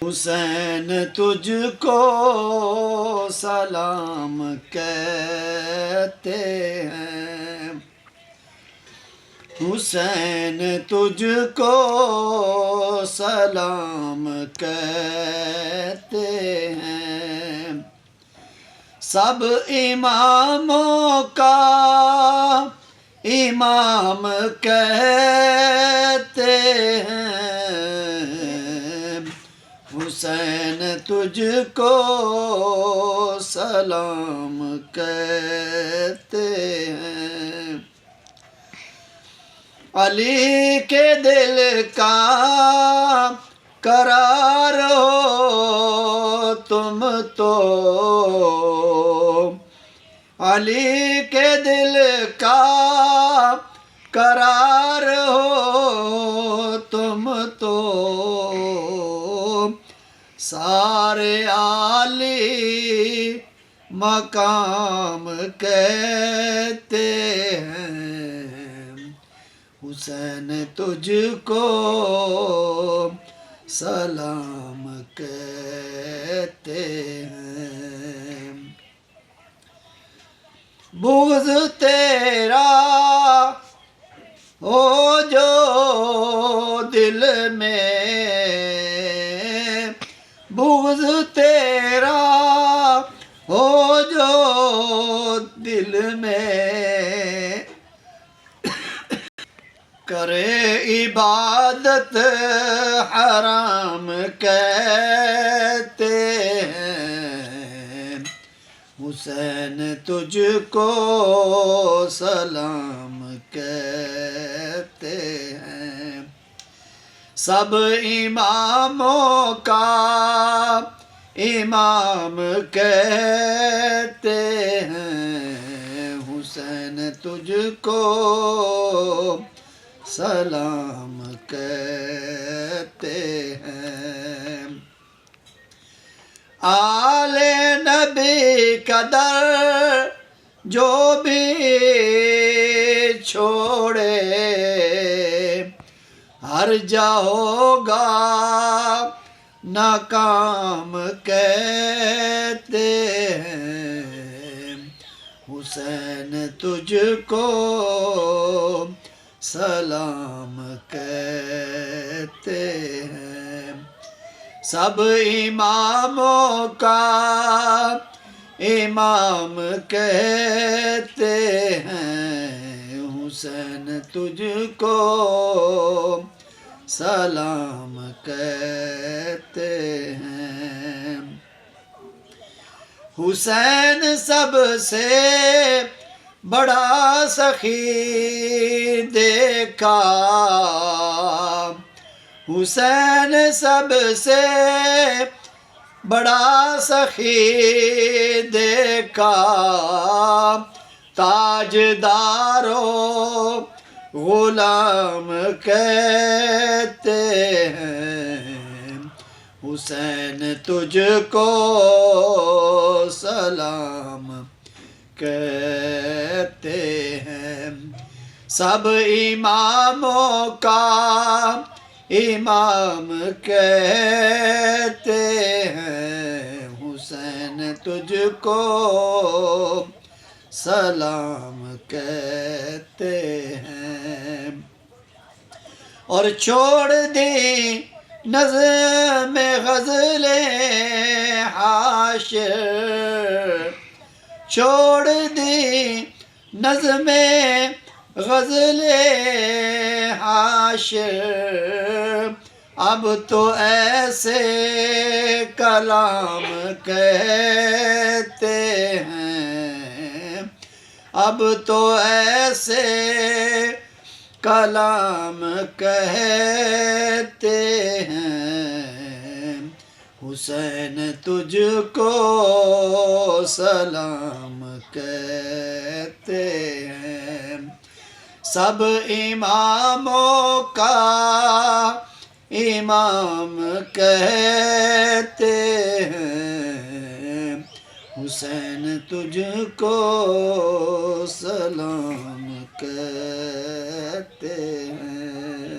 حسین تجھ کو سلام کہتے ہیں، حسین تجھ کو سلام کہتے ہیں، سب اماموں کا امام کہتے ہیں، حسین تجھ کو سلام کہتے ہیں، علی کے دل کا قرار ہو تم تو، علی کے دل کا قرار ہو تم تو، سارے عالی مقام کہتے ہیں، حسین تجھ کو سلام کہتے ہیں، بغض تیرا ہو جو دل میں، بغض تیرا ہو جو دل میں، کرے عبادت حرام کہتے ہیں، حسین تجھ کو سلام کہتے ہیں، سب اماموں کا امام کہتے ہیں، حسین تجھ کو سلام کہتے ہیں، آل نبی کا در جو بھی چھوڑے، ہر جا ہوگا ناکام کہتے ہیں، حسین تجھ کو سلام کہتے ہیں، سب اماموں کا امام کہتے ہیں، حسین تجھ کو سلام کہتے ہیں، حسین سب سے بڑا سخی دیکھا، حسین سب سے بڑا سخی دیکھا، تاجدارو غلام کہتے ہیں، حسین تجھ کو سلام کہتے ہیں، سب اماموں کا امام کہتے ہیں، حسین تجھ کو سلام کہتے ہیں، اور چھوڑ دی نظم غزلیں حاشر، چھوڑ دی نظم غزلیں حاشر، اب تو ایسے کلام کہتے ہیں، اب تو ایسے کلام کہتے ہیں، حسین تجھ کو سلام کہتے ہیں، سب اماموں کا امام کہتے ہیں، حسین تجھ کو سلام کہتے ہیں۔